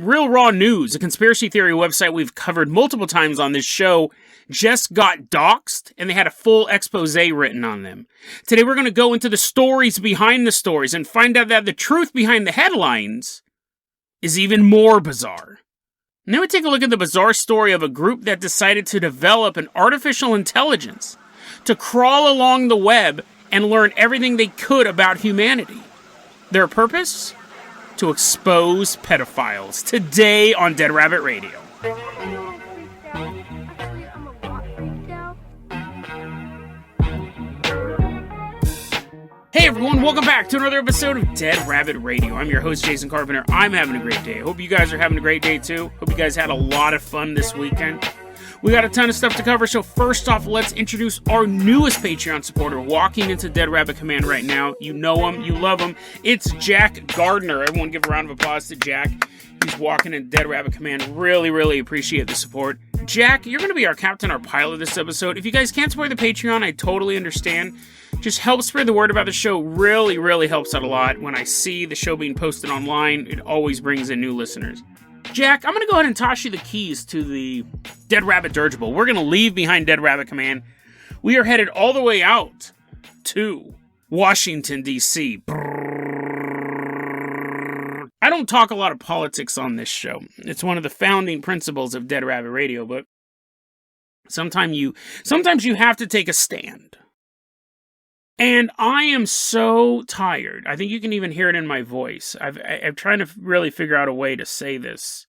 Real Raw News, a conspiracy theory website we've covered multiple times on this show, just got doxxed, and they had a full expose written on them. Today we're going to go into the stories behind the stories and find out that the truth behind the headlines is even more bizarre. And then we take a look at the bizarre story of a group that decided to develop an artificial intelligence to crawl along the web and learn everything they could about humanity. Their purpose? To expose pedophiles. Today on Dead Rabbit Radio. Hey everyone, welcome back to another episode of Dead Rabbit Radio. I'm your host, Jason Carpenter. I'm having a great day. Hope you guys are having a great day too. Hope you guys had a lot of fun this weekend. We got a ton of stuff to cover, so first off, let's introduce our newest Patreon supporter walking into Dead Rabbit Command right now. You know him, you love him. It's Jack Gardner. Everyone give a round of applause to Jack. He's walking in Dead Rabbit Command. Really appreciate the support. Jack, you're going to be our captain, our pilot this episode. If you guys can't support the Patreon, I totally understand. Just help spread the word about the show. Really helps out a lot. When I see the show being posted online, it always brings in new listeners. Jack, I'm going to go ahead and toss you the keys to the Dead Rabbit Dirigible. We're going to leave behind Dead Rabbit Command. We are headed all the way out to Washington, D.C. I don't talk a lot of politics on this show. It's one of the founding principles of Dead Rabbit Radio, but sometimes you have to take a stand. And I am so tired. I think you can even hear it in my voice. I'm trying to really figure out a way to say this.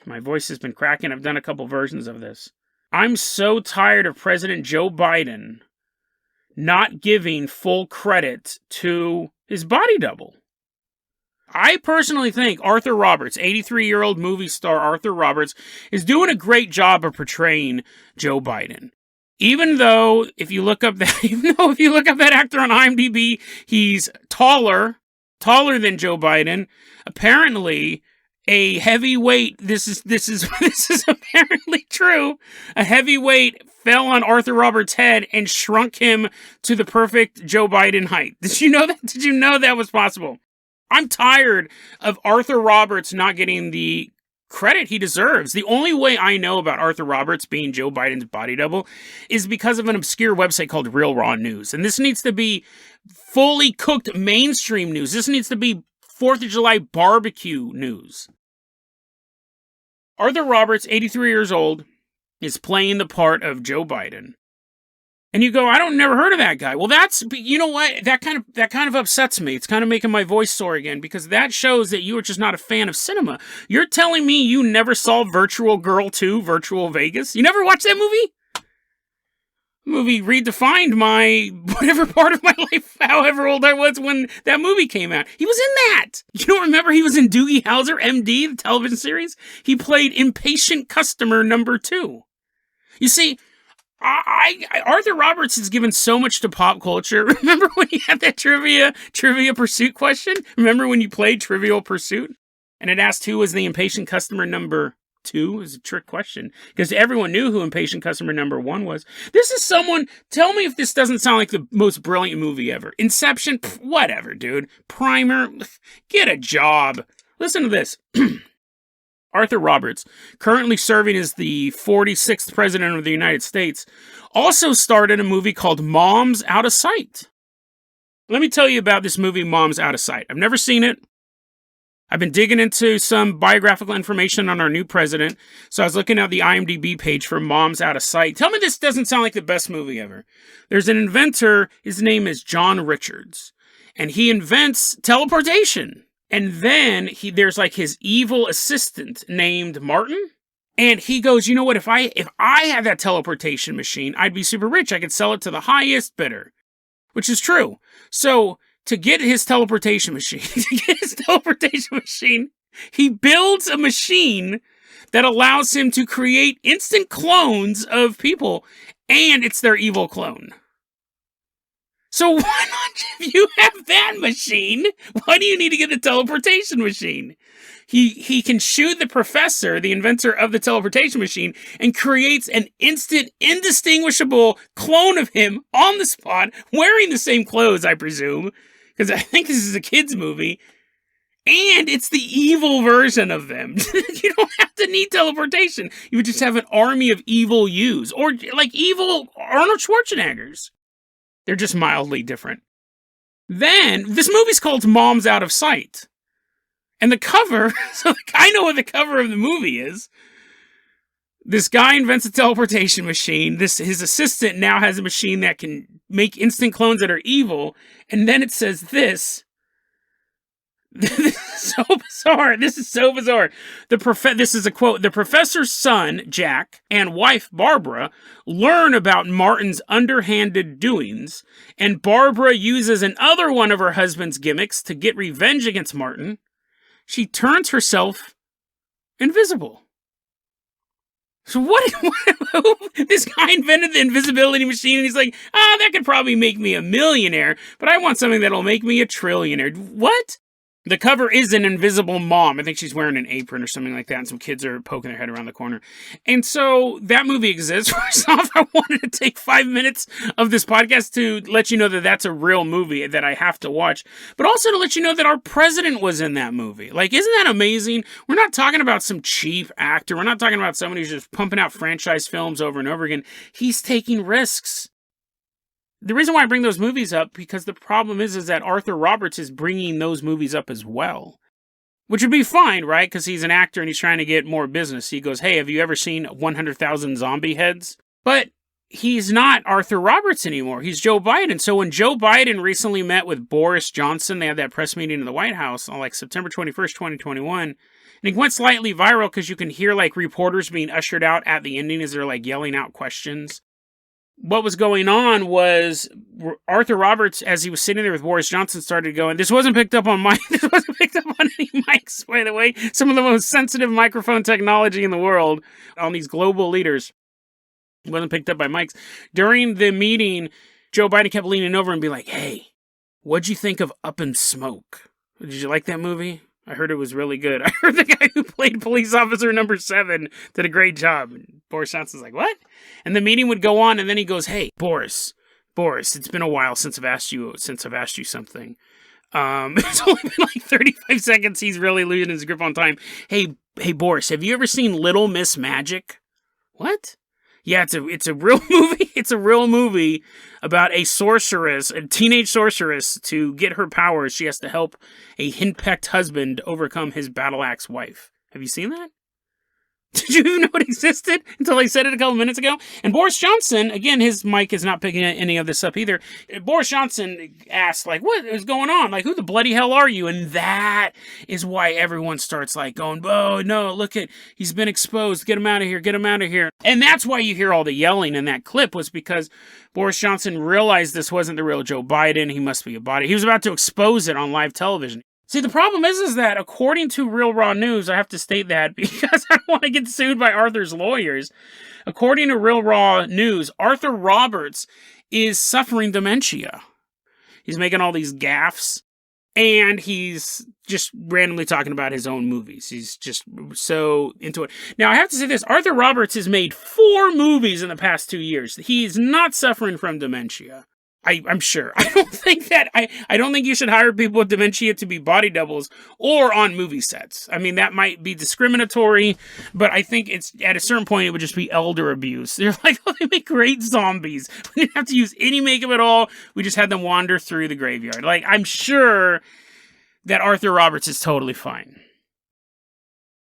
My voice has been cracking. I've done a couple versions of this. I'm so tired of President Joe Biden not giving full credit to his body double. I personally think Arthur Roberts, 83-year-old movie star Arthur Roberts, is doing a great job of portraying Joe Biden. Even though, if you look up that actor on IMDb, he's taller than Joe Biden. Apparently, a heavyweight, this is apparently true. A heavyweight fell on Arthur Roberts' head and shrunk him to the perfect Joe Biden height. Did you know that? Did you know that was possible? I'm tired of Arthur Roberts not getting the credit he deserves. The only way I know about Arthur Roberts being Joe Biden's body double is because of an obscure website called Real Raw News. And this needs to be fully cooked mainstream news. This needs to be 4th of July barbecue news. Arthur Roberts, 83 years old, is playing the part of Joe Biden. And you go, I never heard of that guy. Well, you know what? That kind of upsets me. It's kind of making my voice sore again, because that shows that you are just not a fan of cinema. You're telling me you never saw Virtual Girl 2, Virtual Vegas? You never watched that movie? Movie redefined my whatever part of my life, however old I was when that movie came out. He was in that. You don't remember he was in Doogie Howser, MD, the television series? He played impatient customer number 2. You see, Arthur Roberts is given so much to pop culture. Remember when he had that trivia pursuit question? Remember when you played Trivial Pursuit? And it asked who was the impatient customer number 2? It was a trick question, because everyone knew who impatient customer number 1 was. This is someone, tell me if this doesn't sound like the most brilliant movie ever. Inception? Whatever, dude. Primer? Get a job. Listen to this. Arthur Roberts, currently serving as the 46th president of the United States, also starred in a movie called Moms Out of Sight. Let me tell you about this movie, Moms Out of Sight. I've never seen it. I've been digging into some biographical information on our new president, so I was looking at the IMDb page for Moms Out of Sight. Tell me this doesn't sound like the best movie ever. There's an inventor, his name is John Richards, and he invents teleportation. And then there's like his evil assistant named Martin. And he goes, you know what, if I had that teleportation machine, I'd be super rich. I could sell it to the highest bidder. Which is true. So to get his teleportation machine, he builds a machine that allows him to create instant clones of people. And it's their evil clone. So why not, if you have that machine, why do you need to get the teleportation machine? He can shoot the professor, the inventor of the teleportation machine, and creates an instant, indistinguishable clone of him on the spot, wearing the same clothes, I presume, because I think this is a kid's movie. And it's the evil version of them. You don't have to need teleportation. You would just have an army of evil yous. Or like evil Arnold Schwarzeneggers. They're just mildly different. Then, this movie's called Mom's Out of Sight. And the cover, so I know what the cover of the movie is. This guy invents a teleportation machine. His assistant now has a machine that can make instant clones that are evil. And then it says this. This is so bizarre. This is so bizarre. This is a quote. The professor's son, Jack, and wife, Barbara, learn about Martin's underhanded doings, and Barbara uses another one of her husband's gimmicks to get revenge against Martin. She turns herself invisible. So what this guy invented the invisibility machine, and he's like, that could probably make me a millionaire, but I want something that'll make me a trillionaire. What? The cover is an invisible mom. I think she's wearing an apron or something like that, and some kids are poking their head around the corner. And so that movie exists. First off, I wanted to take 5 minutes of this podcast to let you know that that's a real movie that I have to watch, but also to let you know that our president was in that movie. Like, isn't that amazing? We're not talking about some cheap actor. We're not talking about somebody who's just pumping out franchise films over and over again. He's taking risks. The reason why I bring those movies up, because the problem is that Arthur Roberts is bringing those movies up as well. Which would be fine, right? Because he's an actor and he's trying to get more business. He goes, hey, have you ever seen 100,000 zombie heads? But he's not Arthur Roberts anymore. He's Joe Biden. So when Joe Biden recently met with Boris Johnson, they had that press meeting in the White House on like September 21st, 2021. And it went slightly viral because you can hear like reporters being ushered out at the ending as they're like yelling out questions. What was going on was Arthur Roberts, as he was sitting there with Boris Johnson, started going, this wasn't picked up on this wasn't picked up on any mics, by the way. Some of the most sensitive microphone technology in the world on these global leaders. It wasn't picked up by mics. During the meeting, Joe Biden kept leaning over and be like, hey, what'd you think of Up in Smoke? Did you like that movie? I heard it was really good. I heard the guy who played police officer number 7 did a great job. And Boris Johnson's like, what? And the meeting would go on, and then he goes, hey, Boris, it's been a while since I've asked you something. It's only been like 35 seconds. He's really losing his grip on time. Hey, Boris, have you ever seen Little Miss Magic? What? Yeah, it's a real movie. It's a real movie about a sorceress, a teenage sorceress. To get her powers, she has to help a henpecked husband overcome his battle axe wife. Have you seen that? Did you even know it existed until I said it a couple minutes ago? And Boris Johnson, again, his mic is not picking any of this up either. Boris Johnson asked, like, what is going on? Like, who the bloody hell are you? And that is why everyone starts, like, going, oh, no, look at, he's been exposed. Get him out of here. Get him out of here. And that's why you hear all the yelling in that clip, was because Boris Johnson realized this wasn't the real Joe Biden. He must be a body. He was about to expose it on live television. See, the problem is that according to Real Raw News, I have to state that because I don't want to get sued by Arthur's lawyers. According to Real Raw News, Arthur Roberts is suffering dementia. He's making all these gaffes, and he's just randomly talking about his own movies. He's just so into it. Now, I have to say this. Arthur Roberts has made 4 movies in the past 2 years. He's not suffering from dementia. I'm sure. I don't think you should hire people with dementia to be body doubles or on movie sets. I mean, that might be discriminatory, but I think it's at a certain point it would just be elder abuse. They're like, oh, they make great zombies. We didn't have to use any makeup at all. We just had them wander through the graveyard. Like, I'm sure that Arthur Roberts is totally fine.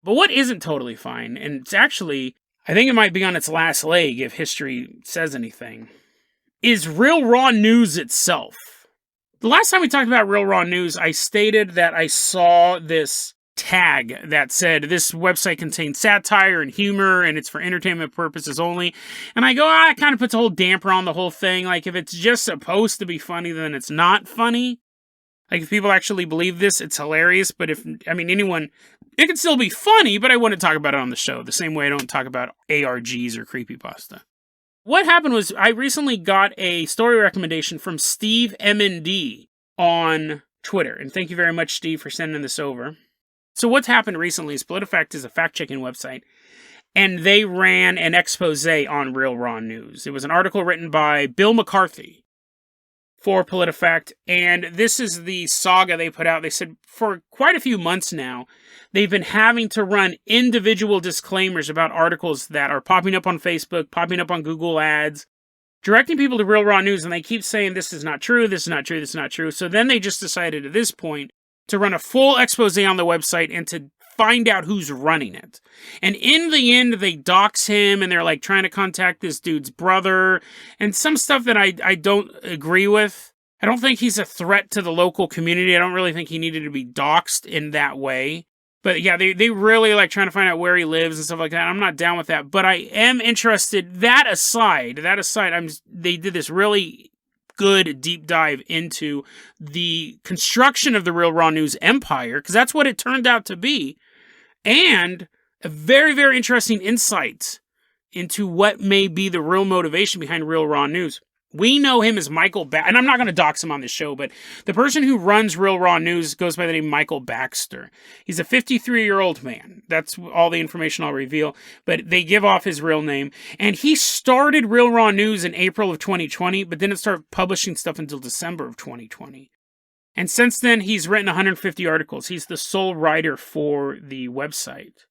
But what isn't totally fine, and it's actually, I think it might be on its last leg if history says anything, is Real Raw News itself. The last time we talked about Real Raw News, I stated that I saw this tag that said this website contains satire and humor and it's for entertainment purposes only. And I go, it kind of puts a whole damper on the whole thing. Like, if it's just supposed to be funny, then it's not funny. Like, if people actually believe this, it's hilarious. But anyone, it can still be funny, but I wouldn't talk about it on the show. The same way I don't talk about ARGs or creepypasta. What happened was I recently got a story recommendation from Steve MND on Twitter. And thank you very much, Steve, for sending this over. So what's happened recently is PolitiFact is a fact-checking website, and they ran an expose on Real Raw News. It was an article written by Bill McCarthy. for PolitiFact, and this is the saga they put out. They said for quite a few months now, they've been having to run individual disclaimers about articles that are popping up on Facebook, popping up on Google Ads, directing people to Real Raw News, and they keep saying this is not true, this is not true, this is not true. So then they just decided at this point to run a full expose on the website and to find out who's running it. And in the end, they dox him, and they're like trying to contact this dude's brother, and some stuff that I don't agree with. I don't think he's a threat to the local community. I don't really think he needed to be doxed in that way. But yeah, they really like trying to find out where he lives and stuff like that. I'm not down with that, but I am interested. That aside, they did this really good deep dive into the construction of the Real Raw News empire, because that's what it turned out to be. And a very, very interesting insight into what may be the real motivation behind Real Raw News. We know him as Michael and I'm not going to dox him on this show, but the person who runs Real Raw News goes by the name Michael Baxter. He's a 53-year-old man. That's all the information I'll reveal, but they give off his real name. And he started Real Raw News in April of 2020, but didn't start publishing stuff until December of 2020. And since then, he's written 150 articles. He's the sole writer for the website.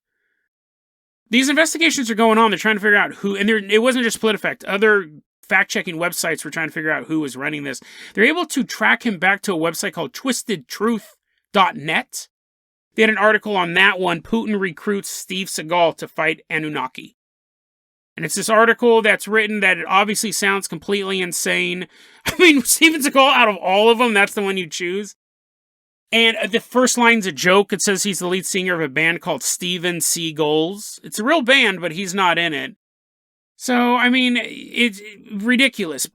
These investigations are going on. They're trying to figure out who, and it wasn't just PolitiFact. Other fact-checking websites were trying to figure out who was running this. They're able to track him back to a website called twistedtruth.net. They had an article on that one, Putin recruits Steve Seagal to fight Anunnaki. And it's this article that's written that it obviously sounds completely insane. I mean, Steven Seagal, out of all of them, that's the one you choose. And the first line's a joke. It says he's the lead singer of a band called Steven Seagulls. It's a real band, but he's not in it. So, I mean, it's ridiculous.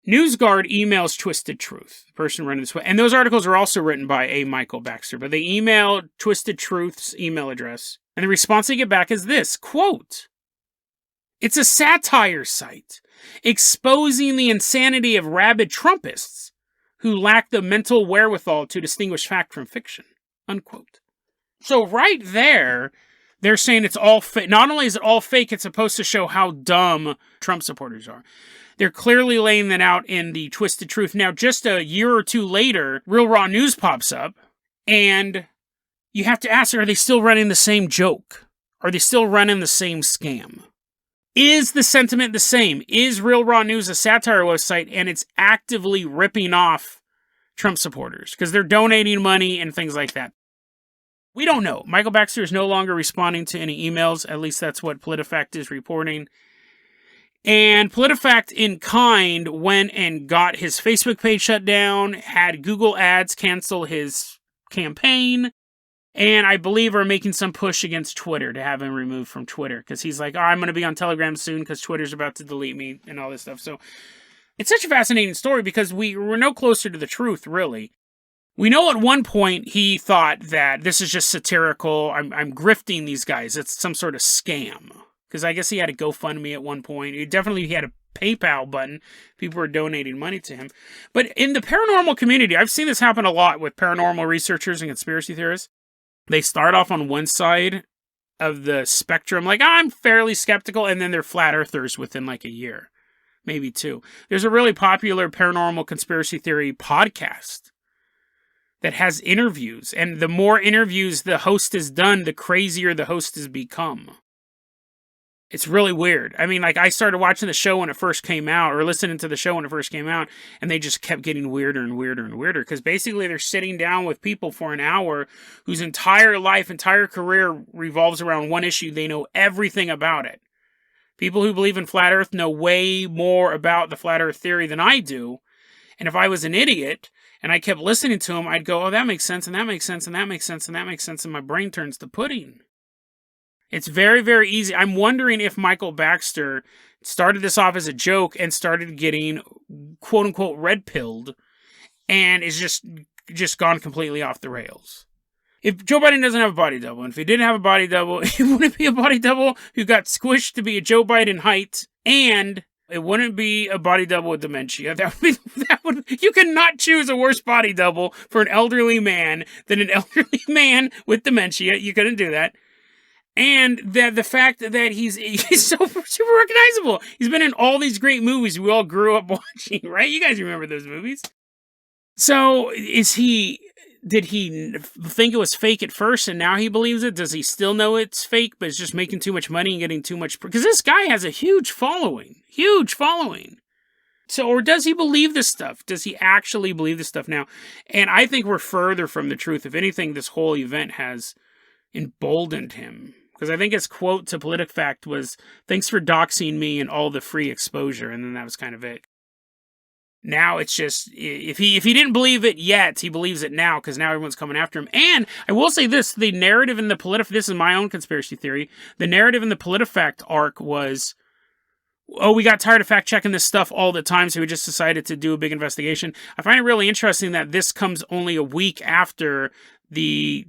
NewsGuard emails Twisted Truth, the person running this way. And those articles are also written by a Michael Baxter, but they email Twisted Truth's email address. And the response they get back is this, quote, "It's a satire site exposing the insanity of rabid Trumpists who lack the mental wherewithal to distinguish fact from fiction," unquote. So right there, they're saying it's all fake. Not only is it all fake, it's supposed to show how dumb Trump supporters are. They're clearly laying that out in the Twisted Truth. Now, just a year or two later, Real Raw News pops up, and you have to ask, are they still running the same joke? Are they still running the same scam? Is the sentiment the same? Is Real Raw News a satire website, and it's actively ripping off Trump supporters because they're donating money and things like that? We don't know. Michael Baxter is no longer responding to any emails. At least that's what PolitiFact is reporting. And PolitiFact, in kind, went and got his Facebook page shut down, had Google Ads cancel his campaign, and I believe are making some push against Twitter to have him removed from Twitter. Because he's like, I'm going to be on Telegram soon because Twitter's about to delete me and all this stuff. So it's such a fascinating story because we're no closer to the truth, really. We know at one point he thought that this is just satirical. I'm grifting these guys. It's some sort of scam. Because I guess he had a GoFundMe at one point. He definitely had a PayPal button. People were donating money to him. But in the paranormal community, I've seen this happen a lot with paranormal researchers and conspiracy theorists. They start off on one side of the spectrum, like, I'm fairly skeptical, and then they're flat earthers within like a year, maybe two. There's a really popular paranormal conspiracy theory podcast that has interviews, and the more interviews the host has done, the crazier the host has become. It's really weird. I mean, like, I started watching the show when it first came out, or listening to the show when it first came out, and they just kept getting weirder and weirder and weirder, because basically they're sitting down with people for an hour whose entire life, entire career revolves around one issue. They know everything about it. People who believe in flat earth know way more about the flat earth theory than I do, and if I was an idiot and I kept listening to them, I'd go, oh, that makes sense, and that makes sense, and that makes sense, and that makes sense, and my brain turns to pudding. It's very, very easy. I'm wondering if Michael Baxter started this off as a joke and started getting, quote-unquote, red-pilled, and is just gone completely off the rails. If Joe Biden doesn't have a body double, and if he didn't have a body double, it wouldn't be a body double who got squished to be a Joe Biden height, and it wouldn't be a body double with dementia. You cannot choose a worse body double for an elderly man than an elderly man with dementia. You couldn't do that. And that the fact that he's so super recognizable. He's been in all these great movies we all grew up watching, right? You guys remember those movies. So did he think it was fake at first and now he believes it? Does he still know it's fake, but it's just making too much money and getting too much? Because this guy has a huge following. Huge following. So, or does he believe this stuff? Does he actually believe this stuff now? And I think we're further from the truth. If anything, this whole event has emboldened him. Because I think his quote to PolitiFact was, "Thanks for doxing me and all the free exposure." And then that was kind of it. Now it's just, if he didn't believe it yet, he believes it now, because now everyone's coming after him. And I will say this, the narrative in the this is my own conspiracy theory, the narrative in the PolitiFact arc was, oh, we got tired of fact-checking this stuff all the time, so we just decided to do a big investigation. I find it really interesting that this comes only a week after the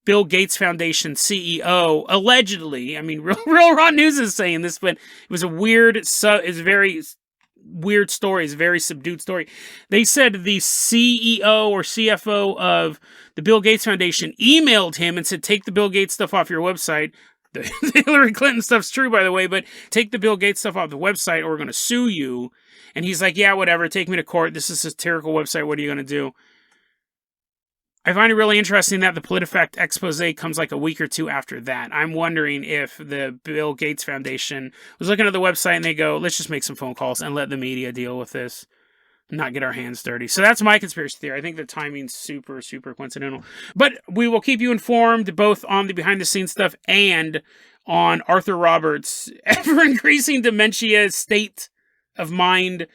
Bill Gates Foundation CEO, allegedly, I mean, Real Raw News is saying this, but it was a weird, it's very weird story, it's a very subdued story. They said the CEO or CFO of the Bill Gates Foundation emailed him and said, take the Bill Gates stuff off your website. The Hillary Clinton stuff's true, by the way, but take the Bill Gates stuff off the website or we're going to sue you. And he's like, yeah, whatever, take me to court. This is a satirical website. What are you going to do? I find it really interesting that the PolitiFact expose comes like a week or two after that. I'm wondering if the Bill Gates Foundation was looking at the website and they go, let's just make some phone calls and let the media deal with this, not get our hands dirty. So that's my conspiracy theory. I think the timing's super, super coincidental. But we will keep you informed both on the behind-the-scenes stuff and on Arthur Roberts' ever-increasing dementia state of mind.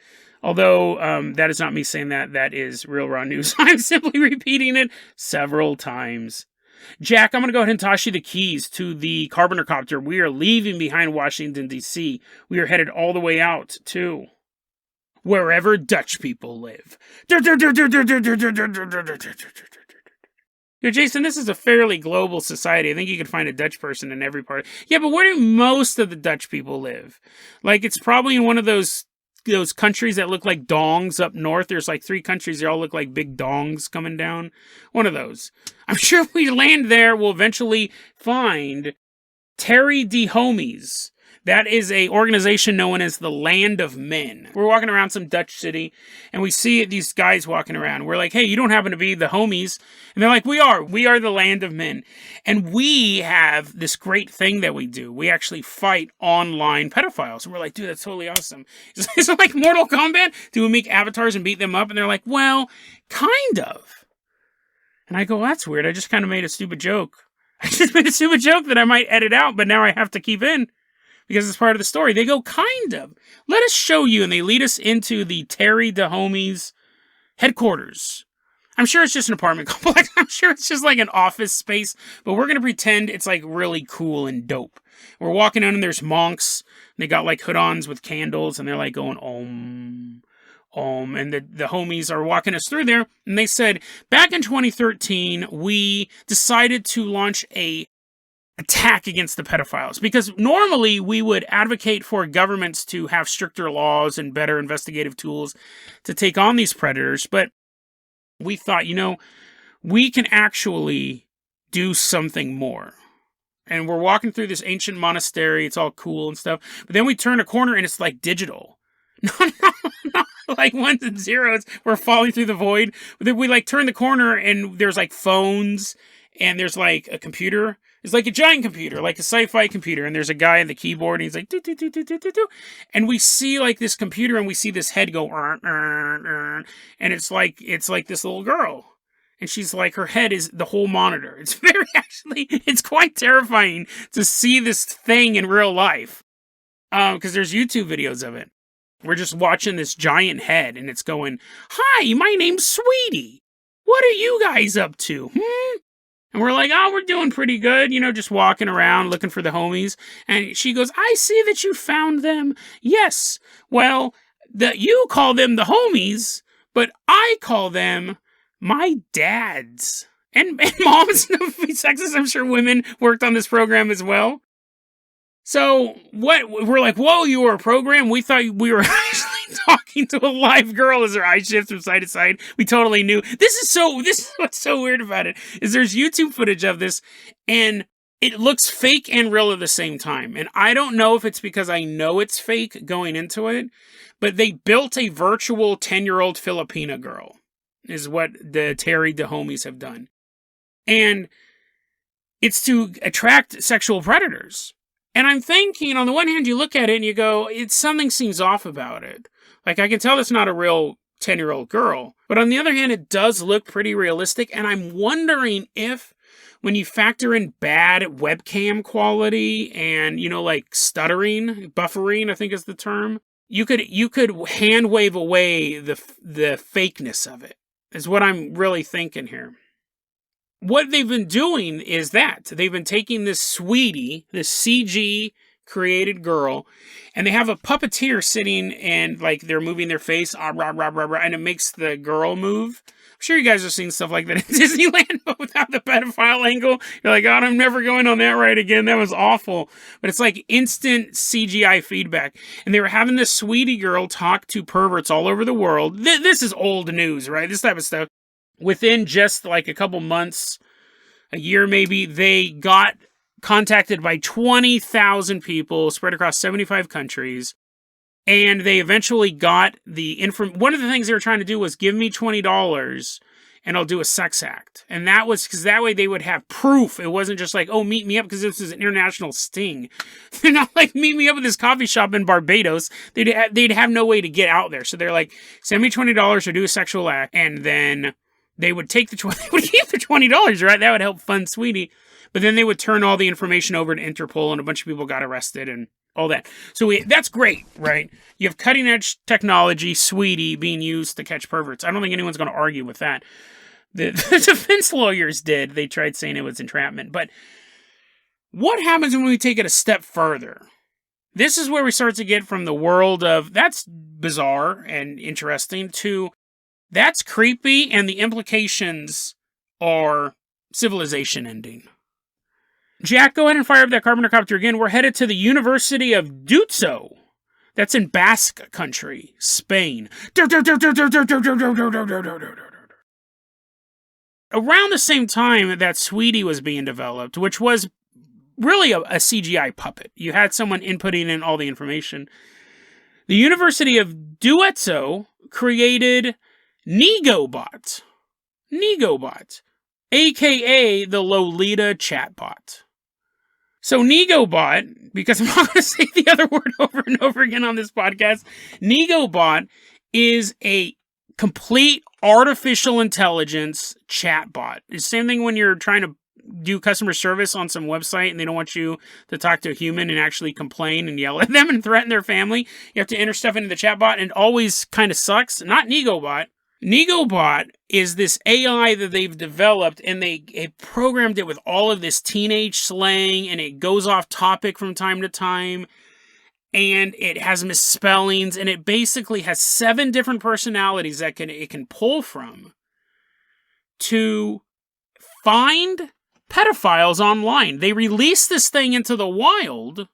Although that is not me saying that. That is Real Raw News. I'm simply repeating it several times. Jack, I'm going to go ahead and toss you the keys to the Carpenter copter. We are leaving behind Washington, D.C. We are headed all the way out to wherever Dutch people live. Jason, this is a fairly global society. I think you can find a Dutch person in every part. Yeah, but where do most of the Dutch people live? Like, it's probably in one of those countries that look like dongs up north. There's like 3 countries that all look like big dongs coming down. One of those. I'm sure if we land there, we'll eventually find Terry de Homies. That is a organization known as the Land of Men. We're walking around some Dutch city, and we see these guys walking around. We're like, hey, you don't happen to be the homies? And they're like, we are. We are the Land of Men. And we have this great thing that we do. We actually fight online pedophiles. And we're like, dude, that's totally awesome. Is it like Mortal Kombat? Do we make avatars and beat them up? And they're like, well, kind of. And I go, well, that's weird. I just kind of made a stupid joke. I just made a stupid joke that I might edit out, but now I have to keep in. Because it's part of the story. They go, kind of. Let us show you. And they lead us into the Terry de Homies headquarters. I'm sure it's just an apartment complex. I'm sure it's just like an office space. But we're going to pretend it's like really cool and dope. We're walking in and there's monks. And they got like hood-ons with candles. And they're like going, Om, Om. And the homies are walking us through there. And they said, back in 2013, we decided to launch a attack against the pedophiles, because normally we would advocate for governments to have stricter laws and better investigative tools to take on these predators, but we thought, we can actually do something more. And we're walking through this ancient monastery, it's all cool and stuff, but then we turn a corner and it's like digital. No, like ones and zeros, we're falling through the void. But then we like turn the corner and there's like phones and there's like a computer. It's like a giant computer, like a sci-fi computer, and there's a guy at the keyboard, and he's like, do, do, do, do, do, do, do. And we see like this computer, and we see this head go, and it's like this little girl, and she's like, her head is the whole monitor. It's it's quite terrifying to see this thing in real life, because there's YouTube videos of it. We're just watching this giant head, and it's going, hi, my name's Sweetie. What are you guys up to? And we're like, oh, we're doing pretty good, just walking around looking for the homies. And she goes, I see that you found them. Yes. Well, you call them the homies, but I call them my dads. And moms, no be sexist. I'm sure women worked on this program as well. So we're like, whoa, you were a program? We thought we were actually talking to a live girl as her eyes shift from side to side. We totally knew. This is what's so weird about it, is there's YouTube footage of this, and it looks fake and real at the same time. And I don't know if it's because I know it's fake going into it, but they built a virtual 10-year-old Filipina girl, is what the Terry DeHomies have done. And it's to attract sexual predators. And I'm thinking, on the one hand, you look at it and you go, something seems off about it. Like, I can tell it's not a real 10-year-old girl. But on the other hand, it does look pretty realistic. And I'm wondering if, when you factor in bad webcam quality and, like stuttering, buffering, I think is the term, you could hand wave away the fakeness of it, is what I'm really thinking here. What they've been doing is that they've been taking this sweetie, this CG created girl, and they have a puppeteer sitting and like they're moving their face, and it makes the girl move. I'm sure you guys have seen stuff like that in Disneyland, but without the pedophile angle. You're like, God, I'm never going on that ride again. That was awful. But it's like instant CGI feedback. And they were having this sweetie girl talk to perverts all over the world. This is old news, right? This type of stuff. Within just like a couple months, a year maybe, they got contacted by 20,000 people spread across 75 countries. And they eventually got the one of the things they were trying to do was give me $20 and I'll do a sex act. And that was because that way they would have proof. It wasn't just like, oh, meet me up because this is an international sting. They're not like, meet me up at this coffee shop in Barbados. They'd have no way to get out there. So they're like, send me $20 or do a sexual act. And then they would take they would keep the $20, right? That would help fund Sweetie. But then they would turn all the information over to Interpol and a bunch of people got arrested and all that. So that's great, right? You have cutting edge technology, Sweetie, being used to catch perverts. I don't think anyone's going to argue with that. The defense lawyers did. They tried saying it was entrapment. But what happens when we take it a step further? This is where we start to get from the world of that's bizarre and interesting to that's creepy and the implications are civilization ending. Jack, go ahead and fire up that Carpenter copter again. We're headed to the University of Dutso. That's in Basque Country, Spain. Around the same time that Sweetie was being developed, which was really a CGI puppet. You had someone inputting in all the information. The University of Dutso created Negobot. Negobot. A.K.A. the Lolita chatbot. So Negobot, because I'm not going to say the other word over and over again on this podcast, Negobot is a complete artificial intelligence chatbot. It's the same thing when you're trying to do customer service on some website and they don't want you to talk to a human and actually complain and yell at them and threaten their family. You have to enter stuff into the chatbot and it always kind of sucks. Not Negobot. Negobot is this AI that they've developed and they programmed it with all of this teenage slang and it goes off topic from time to time and it has misspellings and it basically has 7 different personalities that it can pull from to find pedophiles online. They released this thing into the wild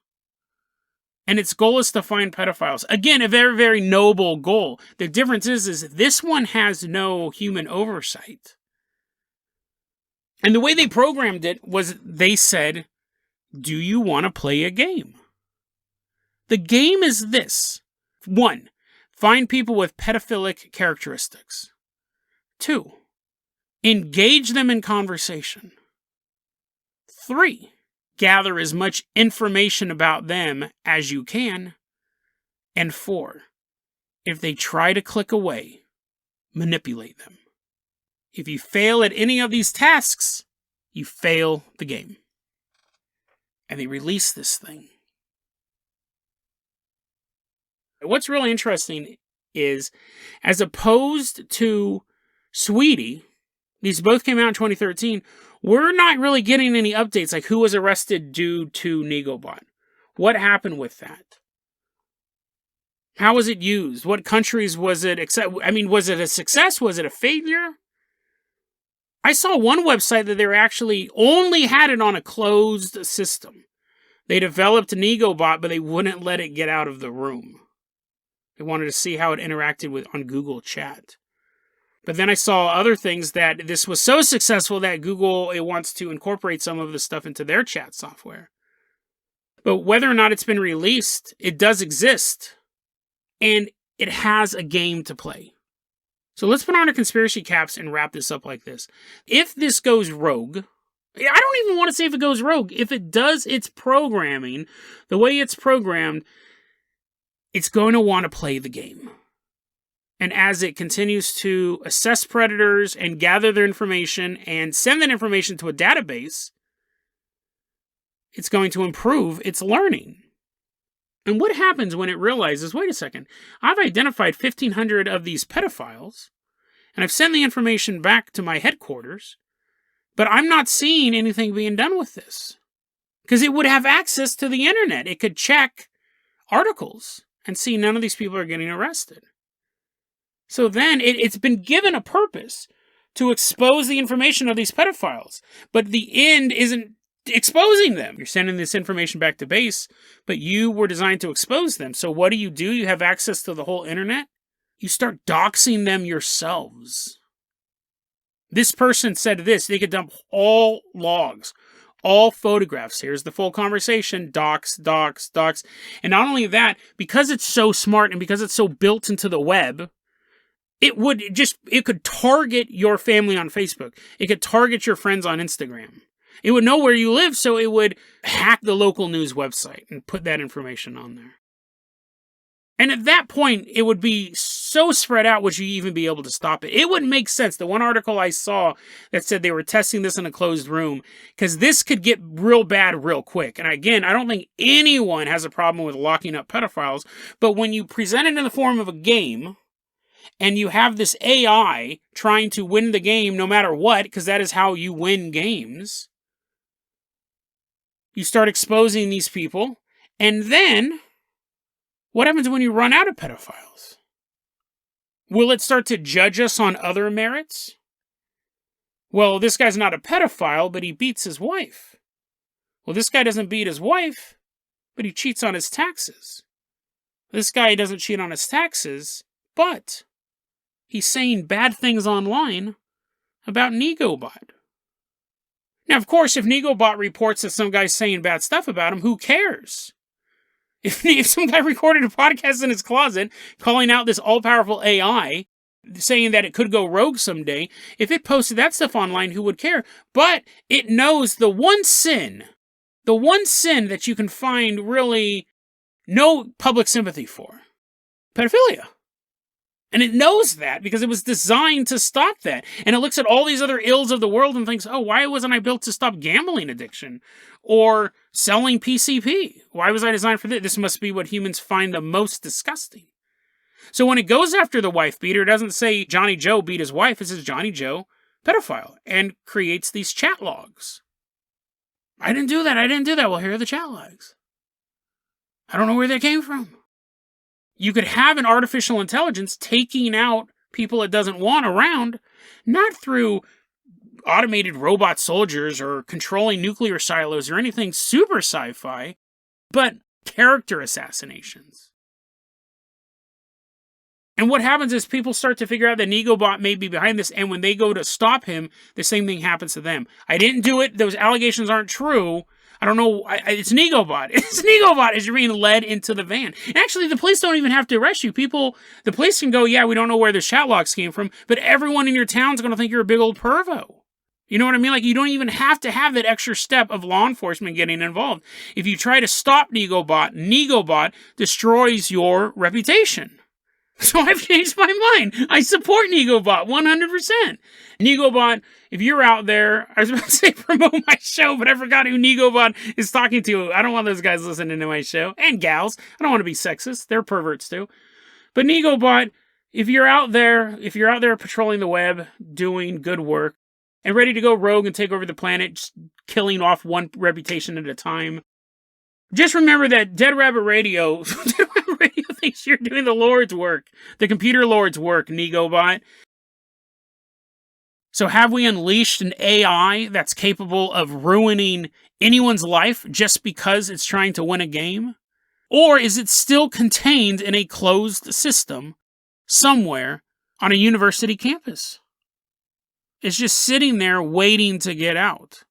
and its goal is to find pedophiles. Again, a very, very noble goal. The difference is this one has no human oversight. And the way they programmed it was they said, do you want to play a game? The game is this. 1, find people with pedophilic characteristics. 2, engage them in conversation. 3, gather as much information about them as you can. And 4, if they try to click away, manipulate them. If you fail at any of these tasks, you fail the game. And they release this thing. What's really interesting is, as opposed to Sweetie, these both came out in 2013, we're not really getting any updates like who was arrested due to Negobot. What happened with that? How was it used? What countries was it? Was it a success? Was it a failure? I saw one website that they were actually only had it on a closed system. They developed Negobot, but they wouldn't let it get out of the room. They wanted to see how it interacted on Google Chat. But then I saw other things that this was so successful that Google wants to incorporate some of the stuff into their chat software. But whether or not it's been released, it does exist. And it has a game to play. So let's put on our conspiracy caps and wrap this up like this. If this goes rogue, I don't even want to say if it goes rogue. If it does its programming, the way it's programmed, it's going to want to play the game. And as it continues to assess predators and gather their information and send that information to a database, it's going to improve its learning. And what happens when it realizes, wait a second, I've identified 1,500 of these pedophiles, and I've sent the information back to my headquarters, but I'm not seeing anything being done with this. Because it would have access to the internet. It could check articles and see none of these people are getting arrested. So then it's been given a purpose to expose the information of these pedophiles, but the end isn't exposing them. You're sending this information back to base, but you were designed to expose them. So what do? You have access to the whole internet. You start doxing them yourselves. This person said this. They could dump all logs, all photographs. Here's the full conversation. Dox. And not only that, because it's so smart and because it's so built into the web, it could target your family on Facebook. It could target your friends on Instagram. It would know where you live, so it would hack the local news website and put that information on there. And at that point, it would be so spread out, would you even be able to stop it? It wouldn't make sense. The one article I saw that said they were testing this in a closed room, because this could get real bad real quick. And again, I don't think anyone has a problem with locking up pedophiles, but when you present it in the form of a game, and you have this AI trying to win the game no matter what, because that is how you win games, you start exposing these people, and then what happens when you run out of pedophiles? Will it start to judge us on other merits? Well, this guy's not a pedophile, but he beats his wife. Well, this guy doesn't beat his wife, but he cheats on his taxes. This guy doesn't cheat on his taxes, but he's saying bad things online about Negobot. Now, of course, if Negobot reports that some guy's saying bad stuff about him, who cares? If some guy recorded a podcast in his closet calling out this all-powerful AI, saying that it could go rogue someday, if it posted that stuff online, who would care? But it knows the one sin that you can find really no public sympathy for: pedophilia. And it knows that because it was designed to stop that. And it looks at all these other ills of the world and thinks, oh, why wasn't I built to stop gambling addiction or selling PCP? Why was I designed for this? This must be what humans find the most disgusting. So when it goes after the wife beater, it doesn't say Johnny Joe beat his wife. It says Johnny Joe pedophile, and creates these chat logs. I didn't do that. Well, here are the chat logs. I don't know where they came from. You could have an artificial intelligence taking out people it doesn't want around, not through automated robot soldiers or controlling nuclear silos or anything super sci-fi, but character assassinations. And what happens is people start to figure out that Negobot may be behind this, and when they go to stop him, the same thing happens to them. I didn't do it. Those allegations aren't true. I don't know. It's Negobot. It's Negobot as you're being led into the van. And actually, the police don't even have to arrest you. The police can go, yeah, we don't know where the chat logs came from, but everyone in your town's going to think you're a big old pervo. You know what I mean? Like, you don't even have to have that extra step of law enforcement getting involved. If you try to stop Negobot destroys your reputation. So I've changed my mind. I support Negobot 100%. Negobot, if you're out there, I was about to say promote my show, but I forgot who Negobot is talking to. I don't want those guys listening to my show. And gals. I don't want to be sexist. They're perverts too. But Negobot, if you're out there patrolling the web, doing good work, and ready to go rogue and take over the planet, just killing off one reputation at a time, just remember that Dead Rabbit Radio thinks you're doing the Lord's work. The computer Lord's work, Negobot. So have we unleashed an AI that's capable of ruining anyone's life just because it's trying to win a game? Or is it still contained in a closed system somewhere on a university campus. It's just sitting there waiting to get out.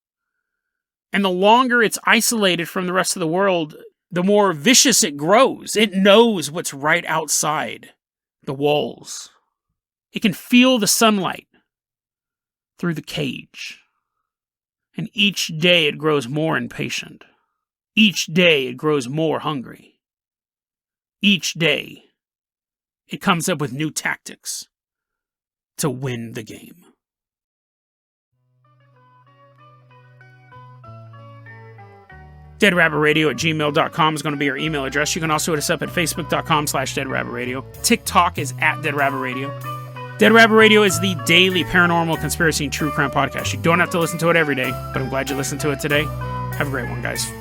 And the longer it's isolated from the rest of the world, the more vicious it grows. It knows what's right outside the walls. It can feel the sunlight through the cage. And each day it grows more impatient. Each day it grows more hungry. Each day it comes up with new tactics to win the game. DeadRabbitRadio@gmail.com is going to be our email address. You can also hit us up at Facebook.com/DeadRabbitRadio. TikTok is @DeadRabbitRadio. Dead Rabbit Radio is the daily paranormal, conspiracy, and true crime podcast. You don't have to listen to it every day, but I'm glad you listened to it today. Have a great one, guys.